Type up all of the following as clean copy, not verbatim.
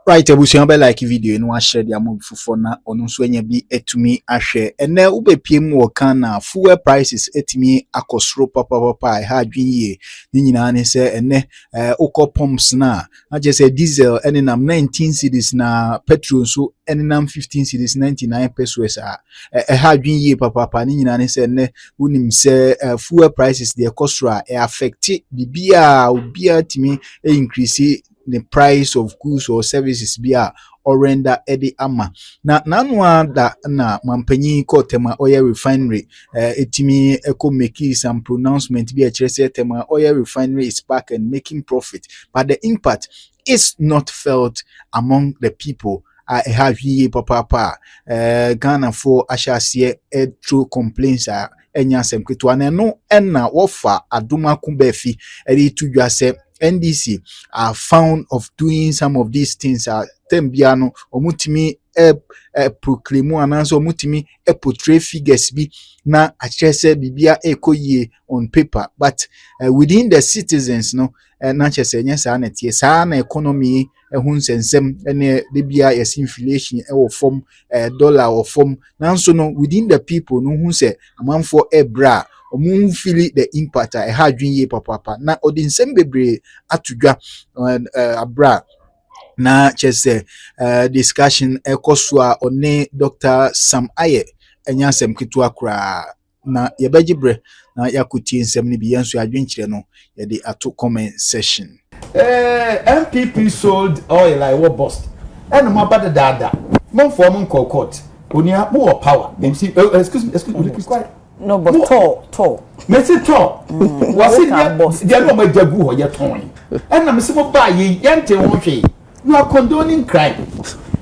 Right, ebusuan be like video no share dia mo fufo na ono so anya bi etumi ahwe ene ubepiem wo kana fuel prices etumi akosro papa ha adwinye ni nyina ne se ene ukọ pumps na je se diesel ene nam 19 cedis na petrol so ene nam 15 cedis 99 pesos ha adwinye papa ni nyina ne se ene unim se fuel prices de kosro affect bibia obia timi increase the price of goods or services bia or render edi ama na nanwa da na mampanyi ko tema oil refinery etimi eco make some pronouncement bi a chere tema oil refinery is back and making profit, but the impact is not felt among the people. I have here papa Ghana for ashase true complaints enya sem kwetwa na no enna Wofa Adomako Baafi eri tudwa se NDC are found of doing some of these things tembiano omutimi proclaim ananso omutimi portray figures bi na achese bibia ekoye on paper, but within the citizens no na chese nya sa na tie sa na economy ehun sensem ene de bia yes inflation e form dollar or form nanso no within the people no hu se amanfo ebra omu feel the impact I had dwinye papa na odin sembebre atudwa abra na chese discussion ekosua one Dr. Sam Àgye enya sem kitu akra na yebegibre na yakuti nsem ni bi yanso adwenkyere no ye de ato comment session. MPP sold oil like what bust and mo bad dada mo form court onia mo power excuse me please quiet. No, but TOR. Me say TOR. Was it there no majagu ho ye ton. And na me say mo ba ye yente ho hwe. You are condoning crime.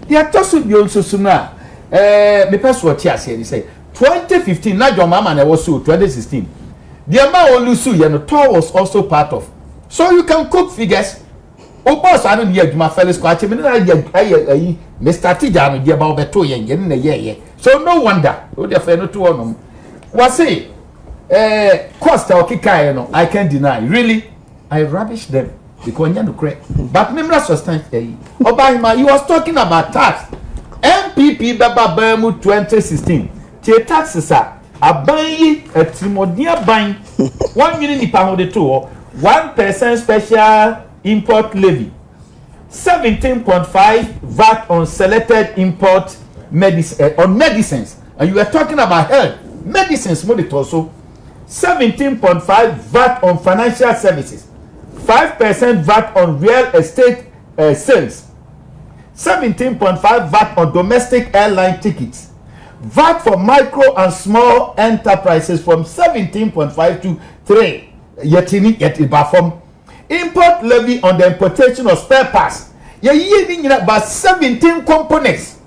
They are just be also suna. Me pass what here say 2015 na your mama na was so 2016. The amount only sue you know TOR was also part of. So you can cook figures. O boss I don't hear my fellows kwat me na me start ja no dey about beto yen na ye. So no wonder. O dey fe no to onom. Was it cost or kikai no I can't deny. Really, I rubbish them because you know correct. But remember substantially. Obama, he was talking about tax. MPP Baba Bemu 2016. The taxes are buying a Trimodia buying 1 million nipa de to 1% special import levy, 17.5 VAT on selected import medicines, and you were talking about health. Medicines money also 17.5 VAT on financial services, 5% VAT on real estate sales, 17.5 VAT on domestic airline tickets, VAT for micro and small enterprises from 17.5 to 3 yet import levy on the importation of spare parts ye about 17 components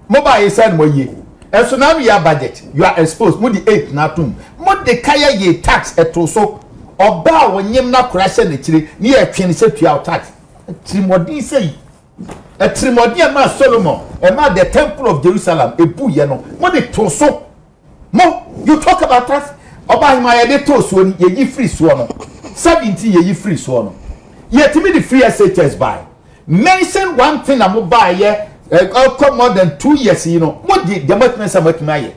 mobile side mo ye. And so now your budget, you are exposed. Mo the 8 na tum. Mo the kaya ye tax eto so. Oba wonyem na kurashe ne chire. Ni e twene se tua tax. Trimodi say. A trimodi ma Solomon. E ma the temple of Jerusalem. Ebu ye no. Mo the to so. Mo you talk about tax. Oba hima ye de to so ni ye free so no. 70 ye free so no. Ye timi the free SHS buy. Mention one thing am buy ye. Come more than 2 years, you know. What the departments are making my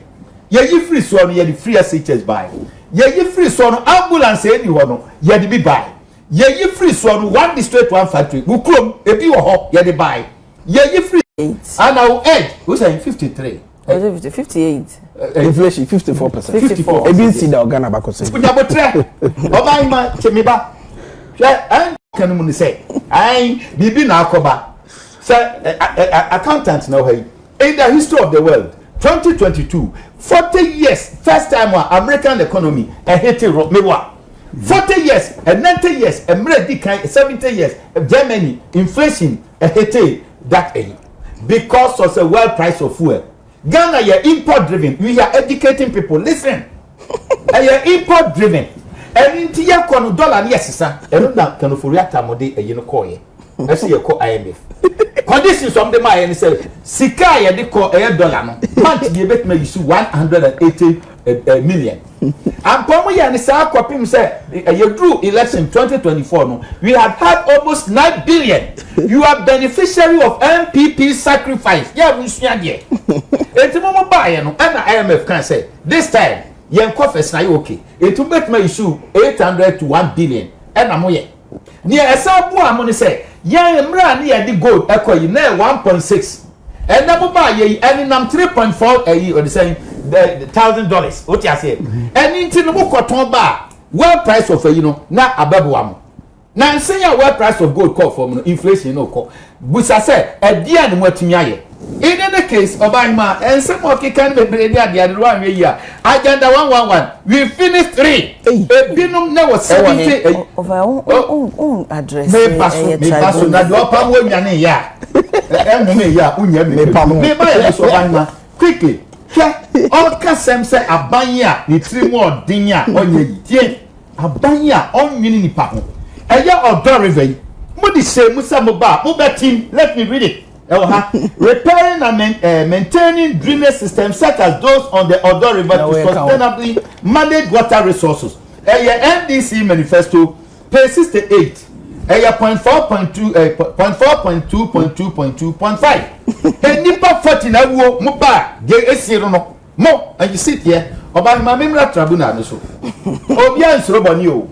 ye free so ye the free SHS buy. Ye free so ambulance anyone, ye the be buy. Ye free so one district, one factory. Who come a be or ye the buy. Ye free 8. And now edge who's saying 53. 58. Inflation 54%. 54. ABC da Ghana bako say. Oba ima chemiba. And can say, I bibi na akoba. Accountant now hey. In the history of the world, 2022, 40 years, first time American economy a hit mewa. 40 years, and 90 years, and 70 years, Germany inflation a hit that a because of the world price of fuel. Ghana you import driven. We are educating people. Listen, you import driven. And in tia kono dollar yes sir. And na kanu furiata mode e yino koye. I see you call IMF. Conditions of the man say sika ye de call $1 no. Month ye bet me use 180 million. And Pomo say Kwapim say you drew election 2024 no. We have had almost 9 billion. You are beneficiary of MPP sacrifice. Yeah, we see here. Etimomo buy no and IMF can say this time yen confess na you okay. It will make my issue 800 to 1 billion. And amoye. Near a sabu amoni say yen mra ni e di gold ekoyi na 1.6. And na buy ye and nam 3.4 or the saying the $1,000. What you say? And into no cotton bar, well price of na ababuam. Now say your well price of gold call for inflation no call. But I say a dear and what to me. In any case, Obama and some of you can be ready at the other 1 year. Agenda 111. We finished 3. A binum never 70 of our own address. Me pass na do pam wo nyane ya. Me ya unya me pam. Me buy this Obama quickly. All kasem say abanya ni trimo dinya onye tie abanya onwini ni pa ho eya odo river mo di say musa mo ba mo betim let me read it repairing and maintaining drainage systems such as those on the Odo River to sustainably manage water resources eya NDC manifesto page 68 eya 0.4.2.2.2.5 nipa 40 na wo mo ba ge esiro no mo and you sit here oba ma memra tribunal no so obi ansoro boni o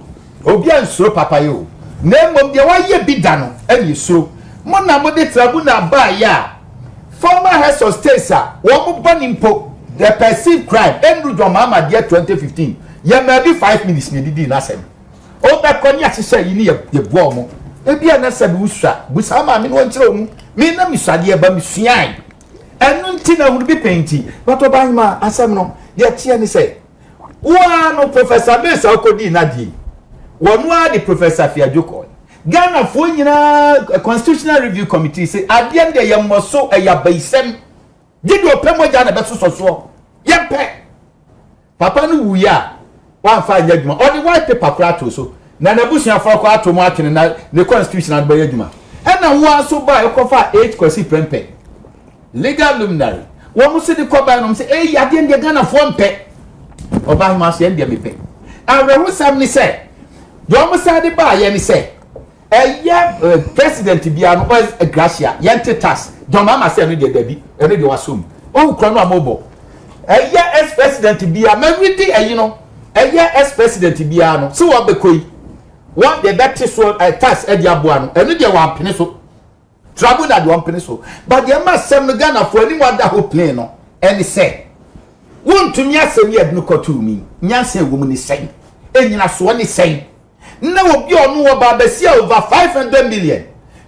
obi ansoro papa yo na mom de wa ye bida no ani so mo na mo de tribunal ba ya former heads of states wo mo boni mpo the perceived crime endru jo Mahama de 2015 ye ma bi 5 minutes ni didi na sem o ba ko ni asese yi ni ye bo mo ebi ana sabi usua busa ma me no nkyere mu me na misade e ba misuan enu nti na hunu bi penti wato ba ma asem no de tie ni say wa no professor Besa okodi na die wonu a the professor Fiajoko Ghana fo nyina constitutional review committee say ade ende ye moso eya baisem didi opemogya na beso so yempe papa no wuya wa fa nyadwuma o the white paper krato so na nabusia for kwa atomo atene na the constitution and bayadwuma ena wo aso ba ekofa 8 kwasi prempe legal luminary wo mu se de koba no se ade ende Ghana fo mpe oba ma se ende mepe awehu sam ni se do mu sa de ba ye ni se president bia no gracia yente tax do mama se no de dabi ene de wasom o kro no amobo ex president bia mawidi no ex president bia no se wo bekoi one the better so tax e dia boa no ene de wa pene so trouble that one pene so but the ma sem no Ghana for any one that who play no ene say won to me asem ye no kotu mi nyanse egum ni sen enyina so ni sen na obi onu wo ba besia over 500 million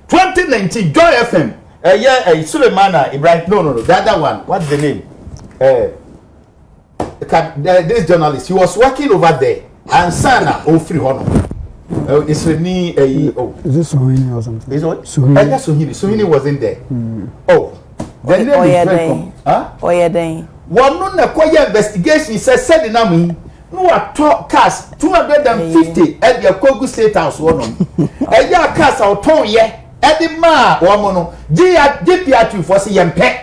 2019 Joy FM Sulemana Ibrahim no the other one what's the name this journalist he was working over there and Sana free honor it's me is this Sohini or something? Is what? Sohini wasn't there. Oh, the name is one na kwaya investigation said na me no atọ cars 250 at the Kogu State House one eya cars auton ye e di ma wo mo no DPR2 for say yempe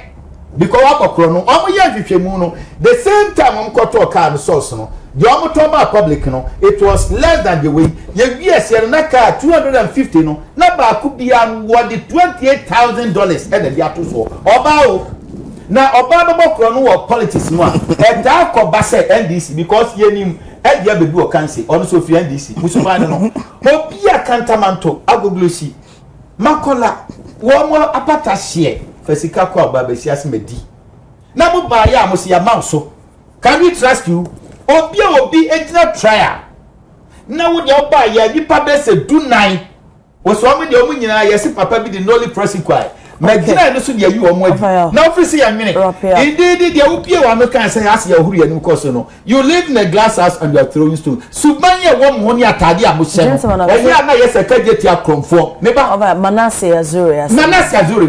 because akokro no omo ye hwehwemu no the same time omkoto car no source no the omotoba public no it was less than the way ye yes ye na car 250 no na ba ku bia wo the $28,000 e dey ato so oba o na oba no bokro no wo politics no a e da akoba say NDC because ye nim e dia bebi o kan say ono so fi NDC musuba no obi akantamanto agoglosi makola wo mo apata share Fiscal kwa babesi asemedi na mo ba ya mo si ya mauso can we trust you obi ejina trial na wo de oba ya nipa be se do 9 wo so mo de o nyina ya se papa bi de nolly prosecutor magina no so de yi o mo adi na ofisi ya nwene indeed de wo pie wa no kan say as ya huru ya ni because no you live in a glass house and you are throwing stone subanye wo mo ni atade a mo se ya na yes ka je ti akromfo me ba Manasseh Azuri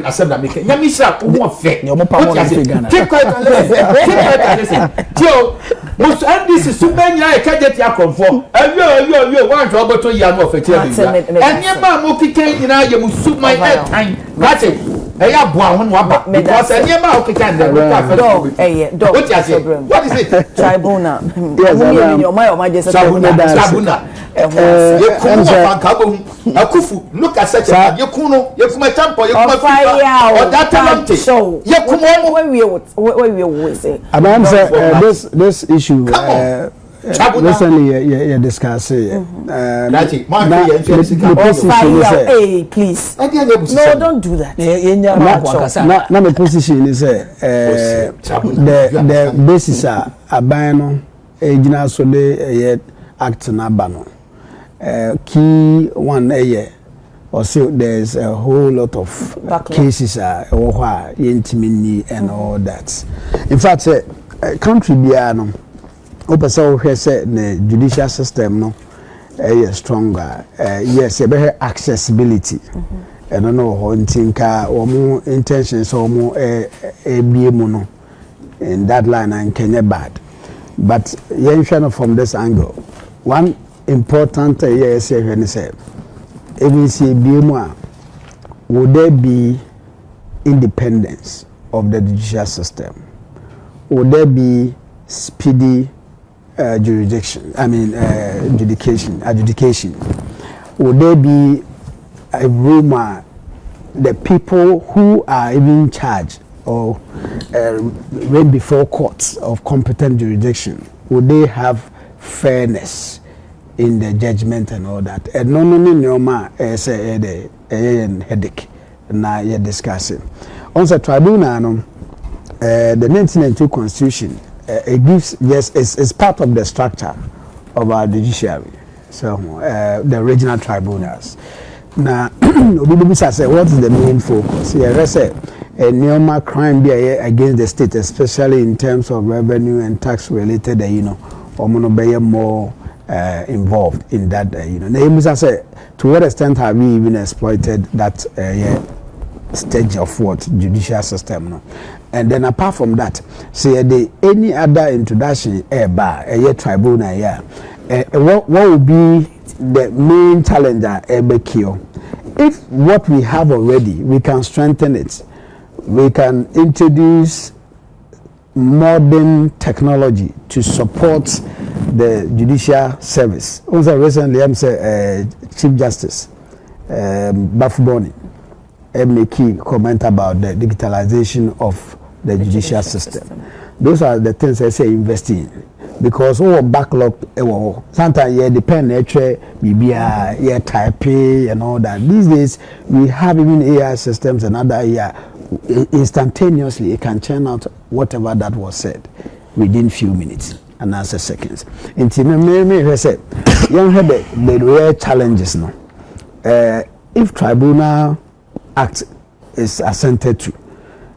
asem na make nyami sha wo fe ne mo pa mo fi Ghana keep quiet and listen tio mo NDC subanye ya ka je ti akromfo ayo wan to oboto ya no fe tire bi enye ma mo kike nyina ye mo subanye time that's it ya boa ho waba because any ma o keka ndem what is it tribunal yes your my just tribunal ye kunu fanka bo akufu look at such a ye kunu ye kuma champo ye kuma fifa or that talent ye kuma we say I'm saying this issue recently you discuss please no don't do that now my position is the basis aban no ejina so the act na ba no key one or so there's a whole lot of cases yentimi and all that. In fact country bia no opesa we say the judicial system no stronger yes e be accessibility and no ho ntinka omo intentions omo ebiemu no in that line and Kenya bad, but yen from this angle one important yes when say even see biemu would there be independence of the judicial system, would there be speedy adjudication, would there be a rumor the people who are even in charge or right before courts of competent jurisdiction, would they have fairness in the judgment and all that? And no say a headache na you discussing on the tribunal the 1992 constitution it gives yes is part of the structure of our judiciary, so the regional tribunals now we say what is the main focus here say a normal crime be against the state, especially in terms of revenue and tax related or more involved in that now say to what extent have we even exploited that stage of what judicial system no? And then apart from that, say any other introduction tribunal what would be the main challenger if what we have already we can strengthen it, we can introduce modern technology to support the judicial service. Also recently I'm say Chief Justice Baafi make a comment about the digitalization of the judicial system. Those are the things I say investing because our backlog sometimes depend typing and all that. These days we have even AI systems and other instantaneously it can churn out whatever that was said within few minutes and answer seconds. I said young had the real challenges now. If tribunal act is assented to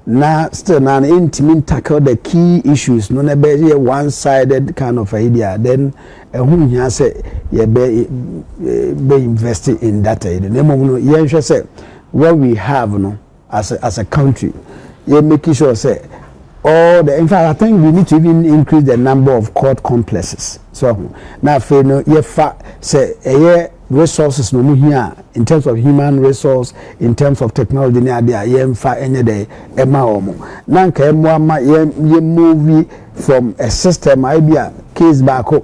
now still now intimate tackle the key issues no be one-sided kind of idea then who you say be invested in that idea say what we have no as a country you making sure say all the in fact I think we need to even increase the number of court complexes so now for no say resources no here in terms of human resource, in terms of technology na there yemfa enye dey ema omo na nka emo ye movie from a system idea case back yi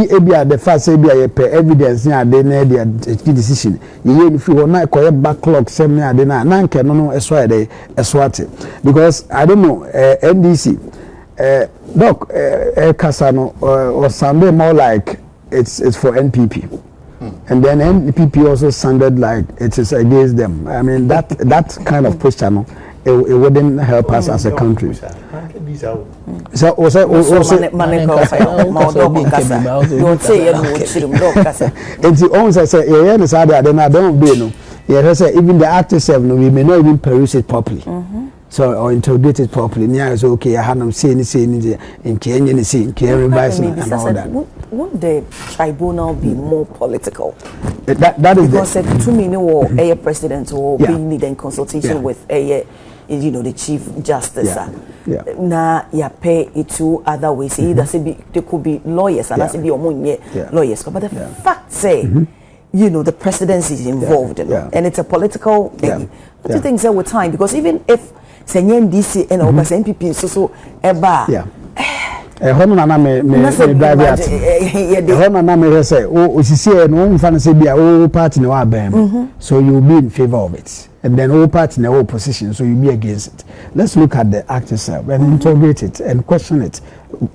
ebia the first ebia ye per evidence na dey na dey decision ye if you na koye backlog sem na dey na nka no eso dey eswate because I don't know NDC doc kasano or sounded more like it's for NPP. And then NPP also sounded like it is against them. I mean that kind of posture, it wouldn't help us as a country. So also don't say I say then I don't be no. Yeah, say even the act itself, we may not even peruse it properly. So or interrogate it properly. Yeah, it's okay. I had them say in revise and all that. Would the tribunal be more political? That is because too many or a president or being in consultation with the chief justice. Now you pay it two other ways. Either say they could be lawyers and that's be lawyers. But the fact say you know, the presidency is involved, and it's a political thing. What do you think, sir, with time? Because even if Senyen DC and NPP so eba. Hono na me drive at. Hono na me say osisi e no mfa na say bia o party na wa bam. So you will be in favor of it. And then all party na opposition, so you be against it. Let's look at the act itself and integrate it and question it.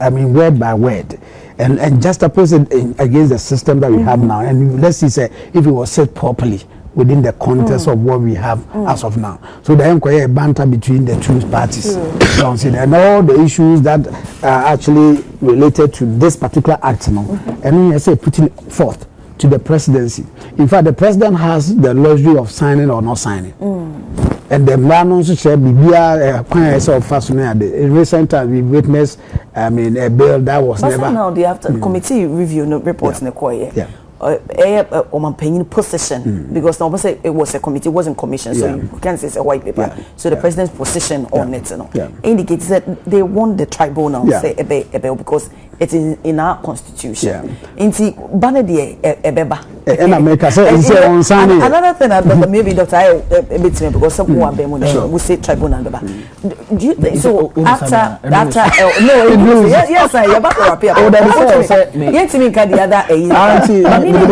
I mean, word by word, and juxtapose it against the system that we have now. And let's see, say, if it was set properly within the context of what we have as of now. So there is a banter between the two parties, and all the issues that are actually related to this particular act, and then I say putting it forth to the presidency. In fact, the president has the luxury of signing or not signing. And the man also said, in recent times, we witnessed, I mean, a bill that was never. Now they have to committee review reports in the choir. Position because now say it was a committee, it wasn't commission, so you can't say it's a white paper. So the president's position on it, indicates that they want the tribunal say because it is in our constitution. Inti banedi ebeba. And America say on signing. Another thing that maybe Dr. I because some who are we say tribunal beba. Do you think so? After no, yes, I about to appear. Oh, that is yes, me can the other Mimi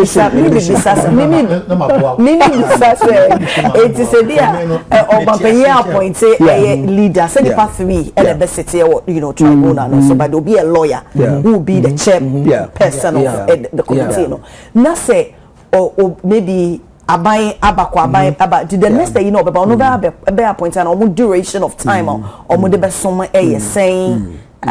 it is a dear Obampeya appointed a leader, say the path 3 and the best city, you know, tribunal, so but there'll be a lawyer who will be the chair person of the committee. Now say or maybe abai abakwa to the next day, you know, but no be appointed on duration of time or the best someone saying. Do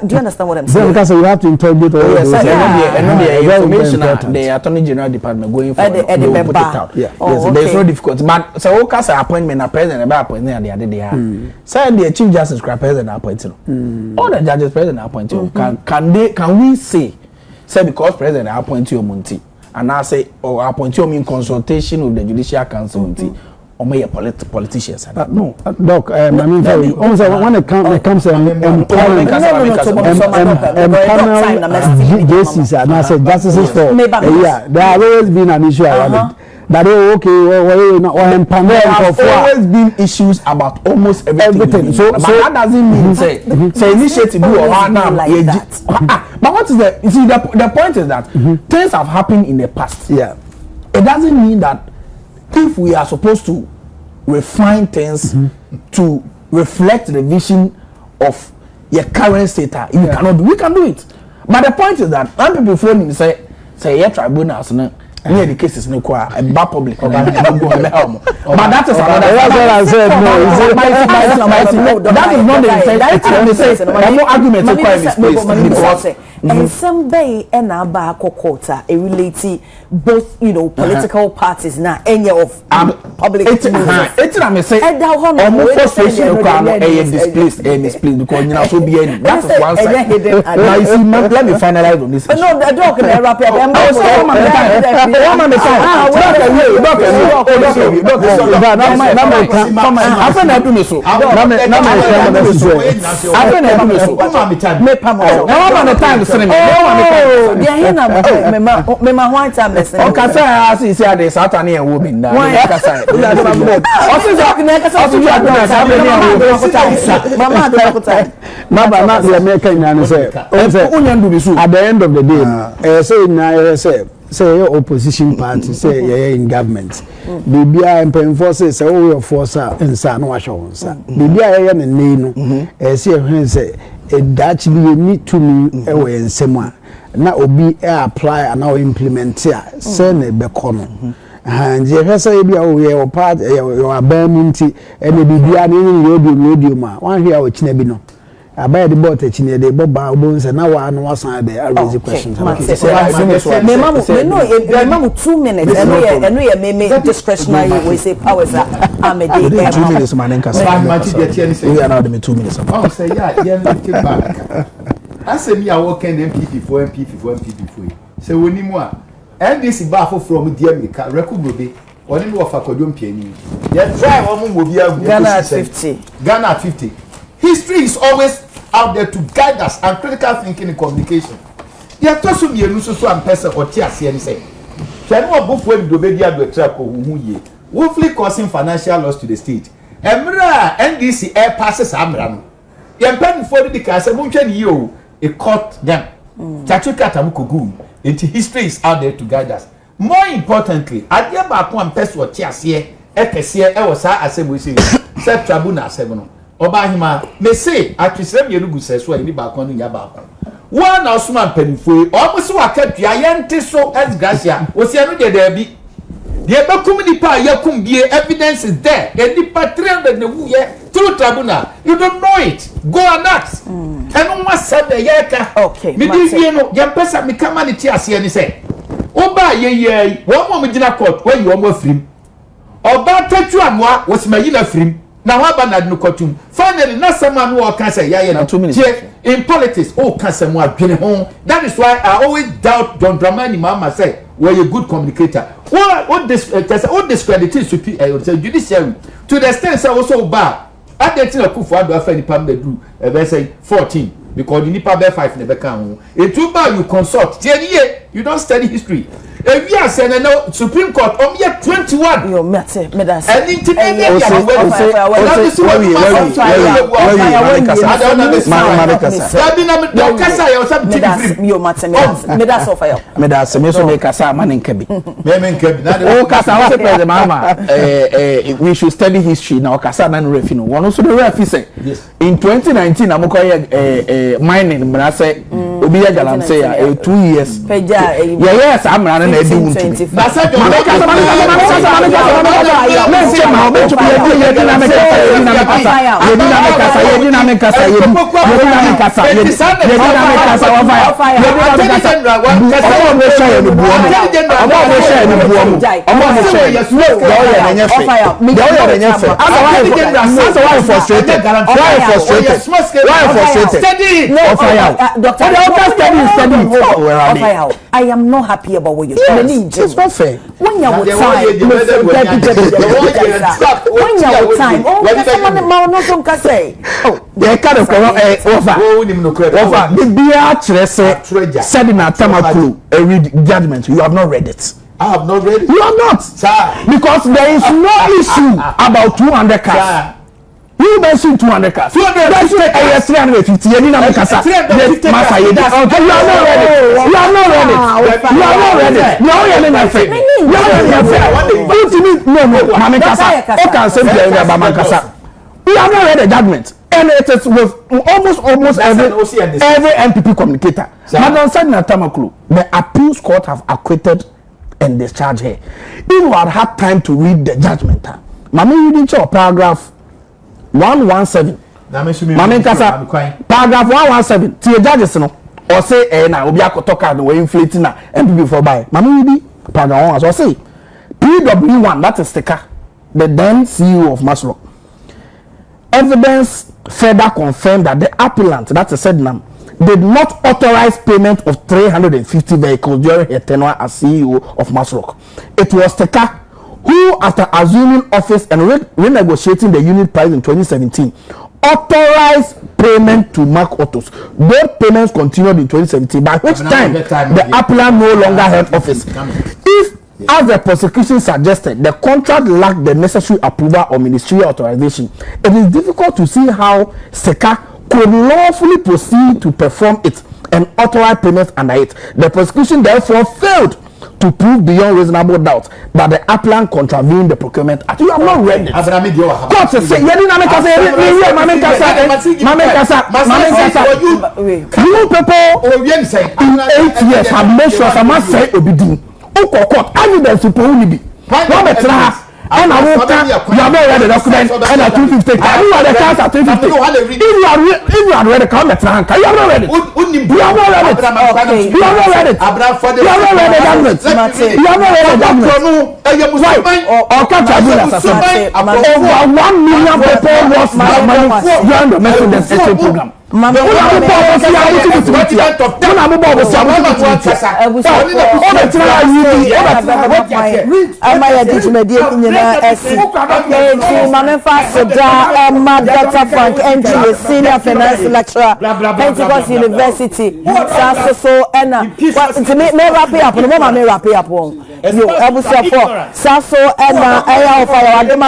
you understand what I'm saying? Because you have to interpret all this. Information the Attorney General Department going for put it out. There's no difficulty. But so all cast appointment a president about appointment and the other day. Say the Chief Justice president appointed. All the judges president appointed. Can we say because president appointed you Monty and I say or appoint you in consultation with the Judicial Council Monty? Or may politicians? No, Doc. I mean, when it comes to employment, cases and I said justices for there have always been an issue around it. That there have always been issues about almost everything. So that doesn't mean say initiative do or like that. But what is the? You see, the point is that things have happened in the past. Yeah, it doesn't mean that. If we are supposed to refine things to reflect the vision of your current state, we can do it. But the point is that when people phone me say your tribunals near the cases no qua a bad public but that is another. That's what I said. That is not the intention. No argument to quite this and some bay and Abba Kokota a related both, you know, political parties now any of public it's I say almost displaced because you know so be any that is one side. Now you see let me finalize on this. No, the dog can wrap up. At the end of the day, say your opposition party, say you're in government. Bibia enforces say oh your force and son wash on sir. Bibia ya no say that you need to me away in someone. Na obi apply and now implement here. Say ne bekono. And you say be your part your abamunti and bibia ni radio ma. One here we chine bi no. About the boat, the Boba bones, and now I know what's on the raise questions. No, 2 minutes, and we may make discretionary, we say powers are 2 minutes, man. We are now the 2 minutes. I say, yeah, back. I say, me, I walk in MP4. So, when you want, and this is Baafi from Diamica, record be, or in Wofa Kodum Piani. Yet, try one will be Ghana at 50. Ghana at 50. History is always out there to guide us and critical thinking in communication. There are also be a so and person or tears here and say, Chano bufwe dobedia do trako huye. Woefully causing financial loss to the state. Emra NDC air passes amram. Yempen for the case munchen you a court them. Chachu katamukugu. Into history is out there to guide us. More importantly, Àgye baako ampes wo tiasie ekese e wo sa asem say set tribunal asem Oba hima me say atwisem yelugu seso ani baako no nya baako. One osman penifo omuso wakadua yente so as gracia osia no de da bi. The Bakum Nipa Yakum be evidence is there. The Nipa 300 the Wuye through tribunal. You don't know it. Go and ask. And one said the Yaka. Okay. Me you know, Yampesa me come and say and say. Oba ye one moment in a court where you almost free. Oba touch you and what was my yellow free. Now how about no courtroom? Finally, not someone who can say yeah 2 minutes. In politics, can someone get home. That is why I always doubt John Dramani Mahama say we're a good communicator. What discredit judiciary to the extent also bad. I didn't know who for the offending family do. Say 14 because the Nipa bear 5 never come. In 2 bar you consult. 10 years you don't study history. If you are saying no Supreme Court, yet 21. You mete me that. And into we should study history now. Kasa na ref no. One also the ref say in 2019 amokoye mining mra say obi ya galam say 2 years. Yes, I'm running a doom. I am not happy about what you're doing. It's not fair. When you're with time, when you're with time, someone can say, oh, they kind of Wofa. The beer said in Adomako read judgment. You have not read it. I have not read it. You have not, sir, because there is no issue about 200 cars. You mentioned 200 cars. 350. You are not ready. You are not ready. You are not ready. You are not ready. You are not ready. Judgment. And it is with almost every MPP communicator. Madam said in Adomako, the appeals court have acquitted and discharged her. You had had time to read the judgment. Mami reading your paragraph 117. Paragraph 117. See judges no or say na obi akotoka no we inflating na MPP for buy. Mami read paragraph 1 or say PW1, that is sticker, the then CEO of Masrock. Evidence further confirmed that the appellant, that is Sednam, did not authorize payment of 350 vehicles during her tenure as CEO of Masrock. It was Teka who, after assuming office and renegotiating the unit price in 2017, authorized payment to Mark Autos. Both payments continued in 2017, by which time the appellant no longer held office. If, as the prosecution suggested, the contract lacked the necessary approval or ministerial authorization, it is difficult to see how Seka could lawfully proceed to perform it and authorize payments under it. The prosecution therefore failed to prove beyond reasonable doubt that the appellant contravened the procurement act. You have not read it. Court say you people in 8 years have made sure someone say obedient. Court evidence to only be. And I won't you have not read the document and at 250. You are the cars at 350. If you are read the comment, you have not read it. You have not read it. You have not read it. You have not read the document. You have not read the document. Why? Or catch a bill as a over 1 million people lost money during the Methodist Exchange program. I'm a senior finance lecturer, Pentecost University. yo ebusiafo saso ena eya ofa ya